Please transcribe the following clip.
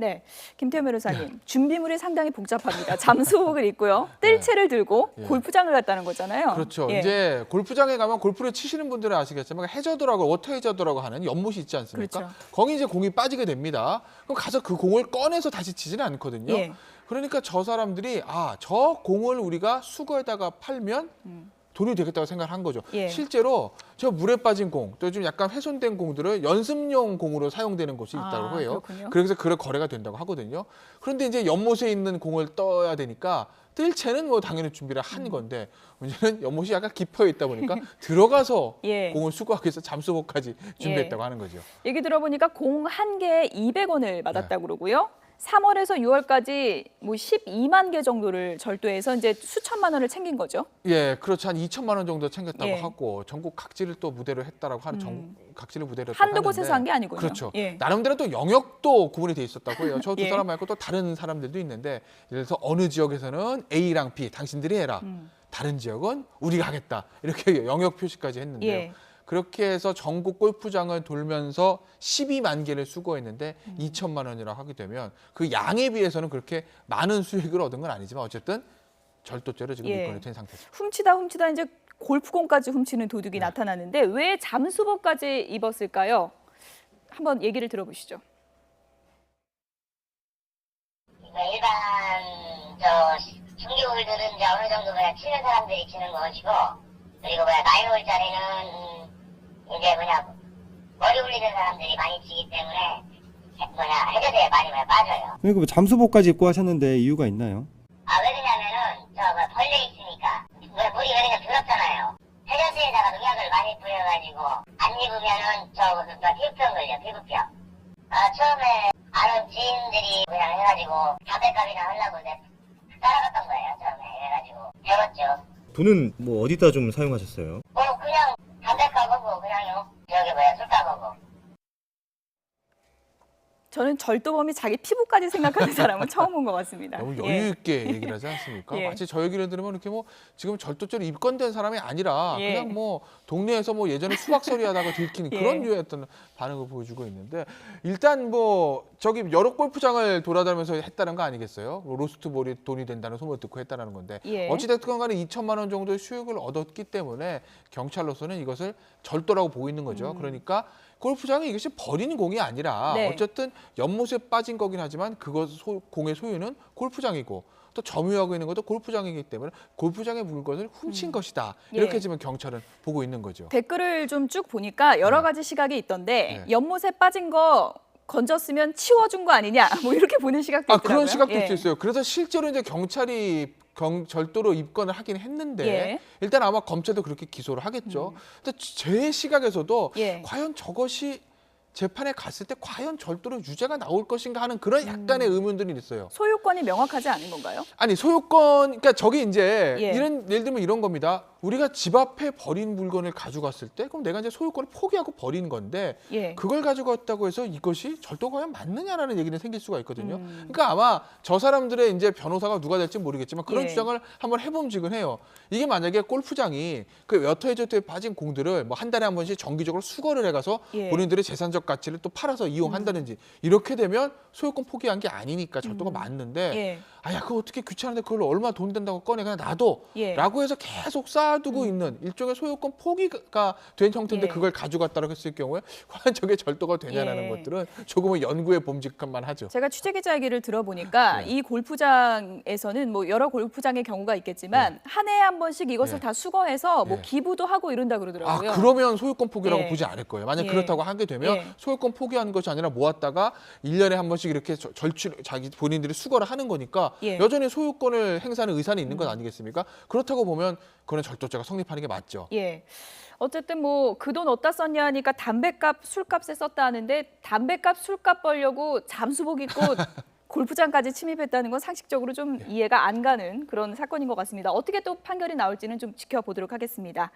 네, 김태현 변호사님, 준비물이 상당히 복잡합니다. 잠수복을 입고요, 뜰채를 들고 골프장을 갔다는 거잖아요. 그렇죠. 이제 골프장에 가면 골프를 치시는 분들은 아시겠지만 해저드라고 워터 해저드라고 하는 연못이 있지 않습니까? 그렇죠. 거기 이제 공이 빠지게 됩니다. 그럼 가서 그 공을 꺼내서 다시 치지는 않거든요. 그러니까 저 사람들이 저 공을 우리가 수거에다가 팔면 돈이 되겠다고 생각을 한 거죠. 실제로 저 물에 빠진 공, 또 좀 약간 훼손된 공들을 연습용 공으로 사용되는 곳이 있다고 해요. 그렇군요. 그래서 그런 거래가 된다고 하거든요. 그런데 이제 연못에 있는 공을 떠야 되니까 뜰채는 뭐 당연히 준비를 한 건데 문제는 연못이 약간 깊어 있다 보니까 들어가서 공을 수거하기 위해서 잠수복까지 준비했다고 하는 거죠. 얘기 들어보니까 공 한 개에 200원을 받았다고 그러고요. 3월에서 6월까지 뭐 12만 개 정도를 절도해서 이제 수천만 원을 챙긴 거죠. 예, 그렇죠. 한 2천만 원 정도 챙겼다고 하고 전국 각지를 또 무대로 했다라고 하는 각지를 무대로 한두 곳에서 한 게 아니군요. 그렇죠. 나름대로 또 영역도 구분이 돼 있었다고 해요. 저 두 사람 말고 또 다른 사람들도 있는데 예를 들어서 어느 지역에서는 A랑 B 당신들이 해라. 다른 지역은 우리가 하겠다. 이렇게 영역 표시까지 했는데요. 그렇게 해서 전국 골프장을 돌면서 12만 개를 수거했는데 2천만 원이라고 하게 되면 그 양에 비해서는 그렇게 많은 수익을 얻은 건 아니지만 어쨌든 절도죄로 지금 입건이 된 상태죠. 훔치다 이제 골프공까지 훔치는 도둑이 나타나는데 왜 잠수복까지 입었을까요? 한번 얘기를 들어보시죠. 일반 중개홀들은 이제 어느 정도 치는 사람들이 치는 것이고, 그리고 9홀짜리는 이제 머리 올리는 사람들이 많이 치기 때문에 해저드에 많이 빠져요. 그러니까 잠수복까지 입고 하셨는데 이유가 있나요? 왜 그러냐면은 벌레 있으니까 물이 왜 그냥 더럽잖아요. 해저드에다가 농약을 많이 뿌려가지고 안 입으면은 피부병 걸려. 피부병. 처음에 아는 지인들이 그냥 해가지고 담배값이나 하려고 따라갔던 거예요. 처음에 해가지고 배웠죠. 돈은 뭐 어디다 좀 사용하셨어요? 그냥 담배값하고 그냥요. 술값하고. 저는 절도범이 자기 피부까지 생각하는 사람은 처음 본 것 같습니다. 너무 여유 있게 얘기를 하지 않습니까? 마치 저 얘기를 들으면 이렇게 지금 절도죄로 입건된 사람이 아니라 그냥 동네에서 예전에 수박서리 하다가 들킨 그런 류의 어떤 반응을 보여주고 있는데 일단 저기 여러 골프장을 돌아다니면서 했다는 거 아니겠어요? 로스트볼이 돈이 된다는 소문을 듣고 했다는 건데 어찌됐든 간에 2천만 원 정도의 수익을 얻었기 때문에 경찰로서는 이것을 절도라고 보고 있는 거죠. 그러니까 골프장이 이것이 버리는 공이 아니라 어쨌든 연못에 빠진 거긴 하지만 공의 소유는 골프장이고 또 점유하고 있는 것도 골프장이기 때문에 골프장의 물건을 훔친 것이다. 이렇게 지금 경찰은 보고 있는 거죠. 댓글을 좀 쭉 보니까 여러 가지 시각이 있던데 연못에 빠진 거 건졌으면 치워준 거 아니냐 뭐 이렇게 보는 시각도 있더라고요. 그런 시각도 있어요. 그래서 실제로 이제 경찰이 절도로 입건을 하긴 했는데 일단 아마 검찰도 그렇게 기소를 하겠죠. 근데 제 시각에서도 과연 저것이 재판에 갔을 때 과연 절도로 유죄가 나올 것인가 하는 그런 약간의 의문들이 있어요. 소유권이 명확하지 않은 건가요? 아니 소유권, 그러니까 저기 이제 예를 들면 이런 겁니다. 우리가 집 앞에 버린 물건을 가져갔을 때 그럼 내가 이제 소유권을 포기하고 버린 건데 그걸 가져갔다고 해서 이것이 절도가 과연 맞느냐라는 얘기는 생길 수가 있거든요. 그러니까 아마 저 사람들의 이제 변호사가 누가 될지 모르겠지만 그런 주장을 한번 해봄직은 해요. 이게 만약에 골프장이 그 워터 해저드에 빠진 공들을 한 달에 한 번씩 정기적으로 수거를 해가서 본인들의 재산적 가치를 또 팔아서 이용한다든지 이렇게 되면 소유권 포기한 게 아니니까 절도가 맞는데 그거 어떻게 귀찮은데 그걸 얼마 돈 된다고 꺼내 그냥 놔둬 라고 해서 계속 쌓아두고 있는 일종의 소유권 포기가 된 형태인데 그걸 가져갔다고 했을 경우에 과연 저게 절도가 되냐라는 것들은 조금은 연구에 봄직한만 하죠. 제가 취재 기자 얘기를 들어보니까 이 골프장에서는 여러 골프장의 경우가 있겠지만 한 해에 한 번씩 이것을 다 수거해서 기부도 하고 이런다 그러더라고요. 그러면 소유권 포기라고 보지 않을 거예요. 만약 그렇다고 하게 되면 소유권 포기한 것이 아니라 모았다가 1년에 한 번씩 이렇게 자기 본인들이 수거를 하는 거니까 여전히 소유권을 행사하는 의사는 있는 것 아니겠습니까? 그렇다고 보면 그건 절도죄가 성립하는 게 맞죠. 어쨌든 그 돈 어디다 썼냐 하니까 담배값, 술값에 썼다 하는데 담배값, 술값 벌려고 잠수복 입고 골프장까지 침입했다는 건 상식적으로 좀 이해가 안 가는 그런 사건인 것 같습니다. 어떻게 또 판결이 나올지는 좀 지켜보도록 하겠습니다.